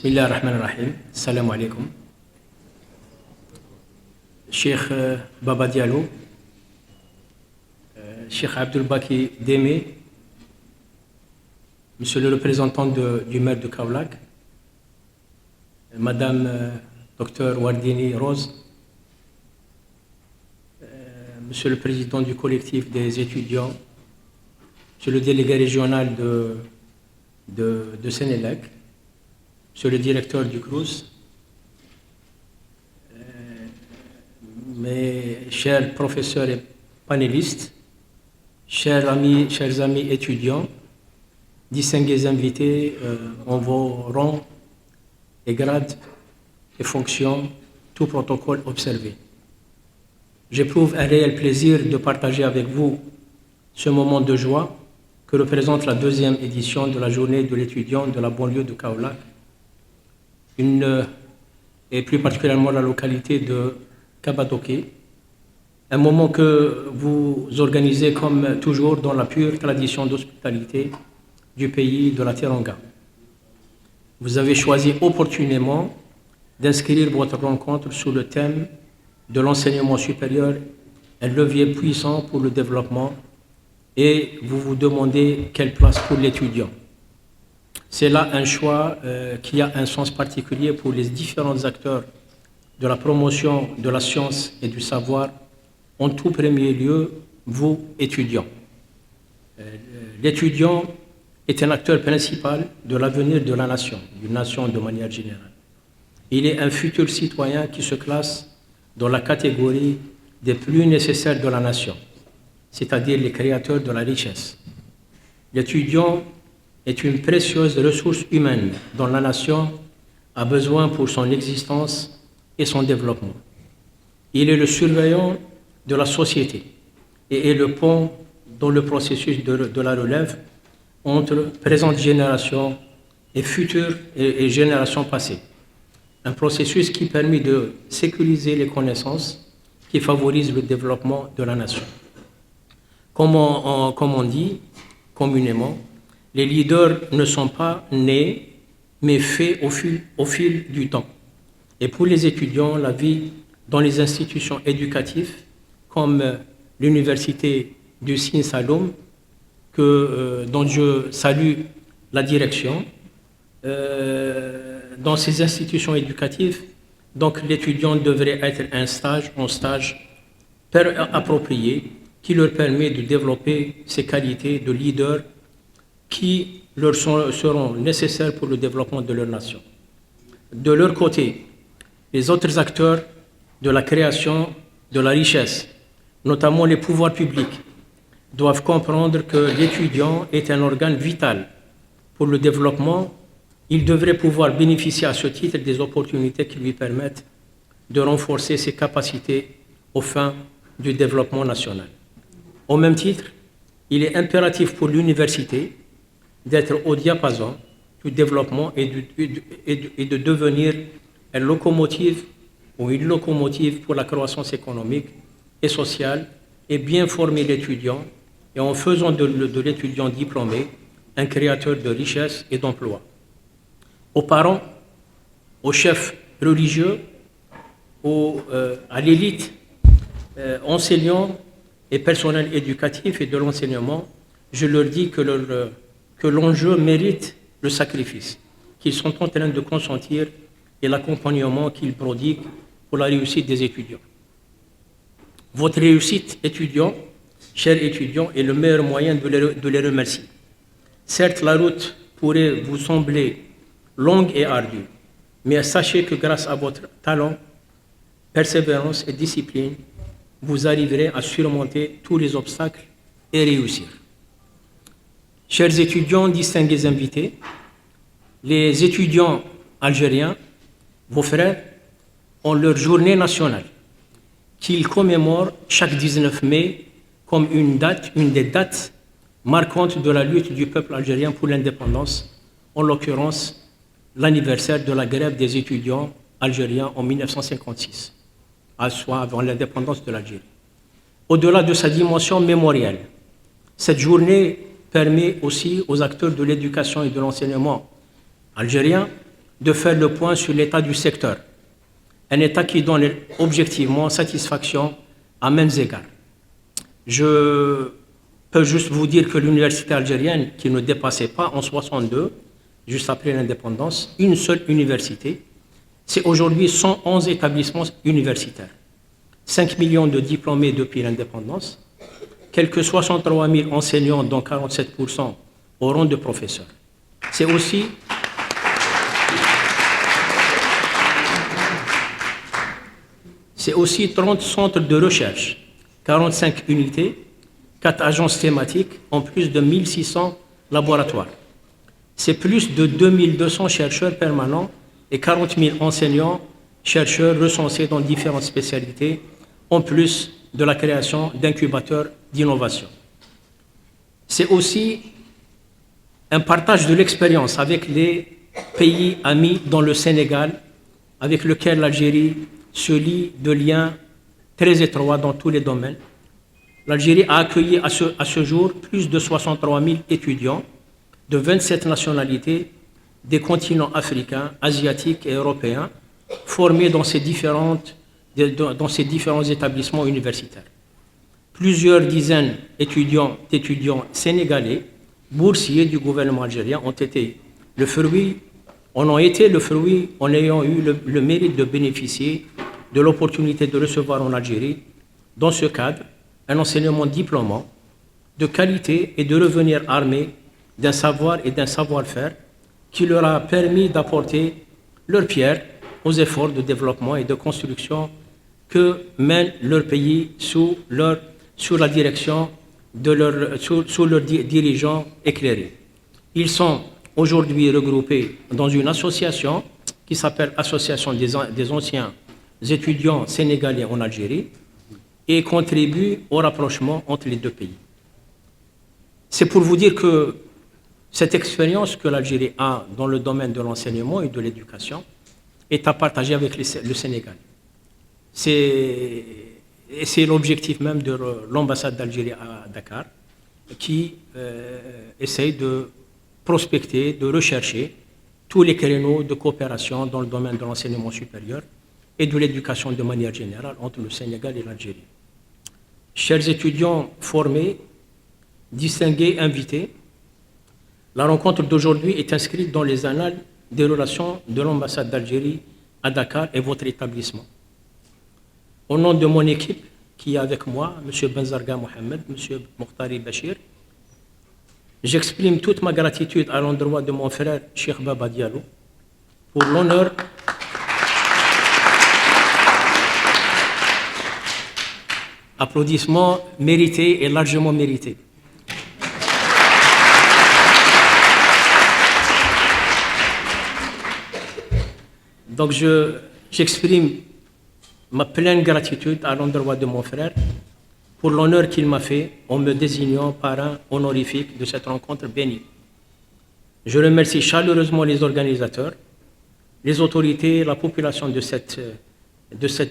Bismillah ar-Rahman ar-Rahim. Salam alaikum. Cheikh Baba Diallo, Cheikh Abdul Baki Démé, Monsieur le représentant du maire de Kaolack, Madame Dr Wardini Rose, Monsieur le président du collectif des étudiants, Monsieur le délégué régional de Sénélec, Monsieur le directeur du CROUS, mes chers professeurs et panélistes, chers amis étudiants, distingués invités en vos rangs et grades et fonctions, tout protocole observé. J'éprouve un réel plaisir de partager avec vous ce moment de joie que représente la deuxième édition de la journée de l'étudiant de la banlieue de Kaolack, et plus particulièrement la localité de Kabadoké, un moment que vous organisez comme toujours dans la pure tradition d'hospitalité du pays de la Teranga. Vous avez choisi opportunément d'inscrire votre rencontre sous le thème de l'enseignement supérieur, un levier puissant pour le développement, et vous vous demandez quelle place pour l'étudiant. C'est là un choix qui a un sens particulier pour les différents acteurs de la promotion de la science et du savoir, en tout premier lieu, vous, étudiants. L'étudiant est un acteur principal de l'avenir de la nation, d'une nation de manière générale. Il est un futur citoyen qui se classe dans la catégorie des plus nécessaires de la nation, c'est-à-dire les créateurs de la richesse. L'étudiant est une précieuse ressource humaine dont la nation a besoin pour son existence et son développement. Il est le surveillant de la société et est le pont dans le processus de la relève entre présente génération et futures et générations passées. Un processus qui permet de sécuriser les connaissances qui favorisent le développement de la nation. Comme on dit communément, les leaders ne sont pas nés, mais faits au fil du temps. Et pour les étudiants, la vie dans les institutions éducatives, comme l'université du Sine Saloum, dont je salue la direction, dans ces institutions éducatives, donc l'étudiant devrait être en stage approprié, qui leur permet de développer ces qualités de leader qui leur seront nécessaires pour le développement de leur nation. De leur côté, les autres acteurs de la création de la richesse, notamment les pouvoirs publics, doivent comprendre que l'étudiant est un organe vital pour le développement. Il devrait pouvoir bénéficier à ce titre des opportunités qui lui permettent de renforcer ses capacités aux fins du développement national. Au même titre, il est impératif pour l'université d'être au diapason du développement et de devenir une locomotive pour la croissance économique et sociale, et bien former l'étudiant, et en faisant de l'étudiant diplômé un créateur de richesse et d'emploi. Aux parents, aux chefs religieux, à l'élite, enseignants et personnel éducatif et de l'enseignement, je leur dis que l'enjeu mérite le sacrifice qu'ils sont en train de consentir et l'accompagnement qu'ils prodiguent pour la réussite des étudiants. Votre réussite étudiant, chers étudiants, est le meilleur moyen de les remercier. Certes, la route pourrait vous sembler longue et ardue, mais sachez que grâce à votre talent, persévérance et discipline, vous arriverez à surmonter tous les obstacles et réussir. Chers étudiants, distingués invités, les étudiants algériens, vos frères, ont leur journée nationale qu'ils commémorent chaque 19 mai comme une des dates marquantes de la lutte du peuple algérien pour l'indépendance, en l'occurrence l'anniversaire de la grève des étudiants algériens en 1956, soit avant l'indépendance de l'Algérie. Au-delà de sa dimension mémorielle, cette journée permet aussi aux acteurs de l'éducation et de l'enseignement algériens de faire le point sur l'état du secteur. Un état qui donne objectivement satisfaction à mêmes égards. Je peux juste vous dire que l'université algérienne, qui ne dépassait pas en 62, juste après l'indépendance, une seule université, c'est aujourd'hui 111 établissements universitaires. 5 millions de diplômés depuis l'indépendance, quelques 63 000 enseignants, dont 47% au rang de professeurs. C'est aussi 30 centres de recherche, 45 unités, 4 agences thématiques, en plus de 1600 laboratoires. C'est plus de 2200 chercheurs permanents et 40 000 enseignants, chercheurs recensés dans différentes spécialités, en plus de la création d'incubateurs d'innovation. C'est aussi un partage de l'expérience avec les pays amis, dont le Sénégal, avec lequel l'Algérie se lie de liens très étroits dans tous les domaines. L'Algérie a accueilli à ce jour plus de 63 000 étudiants de 27 nationalités des continents africains, asiatiques et européens, formés dans ces différents établissements universitaires. Plusieurs dizaines d'étudiants sénégalais, boursiers du gouvernement algérien, en ont été le fruit en ayant eu le mérite de bénéficier de l'opportunité de recevoir en Algérie, dans ce cadre, un enseignement diplômant de qualité et de revenir armés d'un savoir et d'un savoir-faire qui leur a permis d'apporter leur pierre aux efforts de développement et de construction que mène leur pays sous la direction de leurs dirigeants éclairés. Ils sont aujourd'hui regroupés dans une association qui s'appelle Association des anciens étudiants sénégalais en Algérie et contribuent au rapprochement entre les deux pays. C'est pour vous dire que cette expérience que l'Algérie a dans le domaine de l'enseignement et de l'éducation est à partager avec le Sénégal. C'est l'objectif même de l'ambassade d'Algérie à Dakar, qui essaye de prospecter, de rechercher tous les créneaux de coopération dans le domaine de l'enseignement supérieur et de l'éducation de manière générale entre le Sénégal et l'Algérie. Chers étudiants formés, distingués, invités, la rencontre d'aujourd'hui est inscrite dans les annales des relations de l'ambassade d'Algérie à Dakar et votre établissement. Au nom de mon équipe qui est avec moi, M. Benzarga Mohamed, M. Mokhtari Bachir, j'exprime toute ma gratitude à l'endroit de mon frère Cheikh Baba Diallo pour l'honneur applaudissements mérités et largement mérités. Donc j'exprime ma pleine gratitude à l'endroit de mon frère pour l'honneur qu'il m'a fait en me désignant parrain honorifique de cette rencontre bénie. Je remercie chaleureusement les organisateurs, les autorités, la population de cette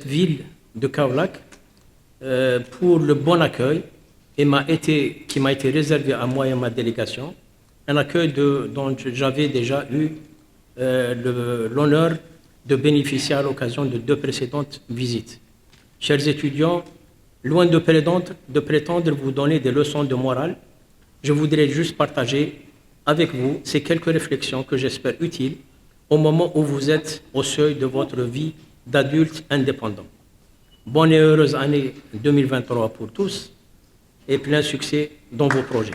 ville de Kaolack pour le bon accueil qui m'a été réservé à moi et à ma délégation, un accueil dont j'avais déjà eu l'honneur de bénéficier à l'occasion de 2 précédentes visites. Chers étudiants, loin de prétendre vous donner des leçons de morale, je voudrais juste partager avec vous ces quelques réflexions que j'espère utiles au moment où vous êtes au seuil de votre vie d'adulte indépendant. Bonne et heureuse année 2023 pour tous et plein succès dans vos projets.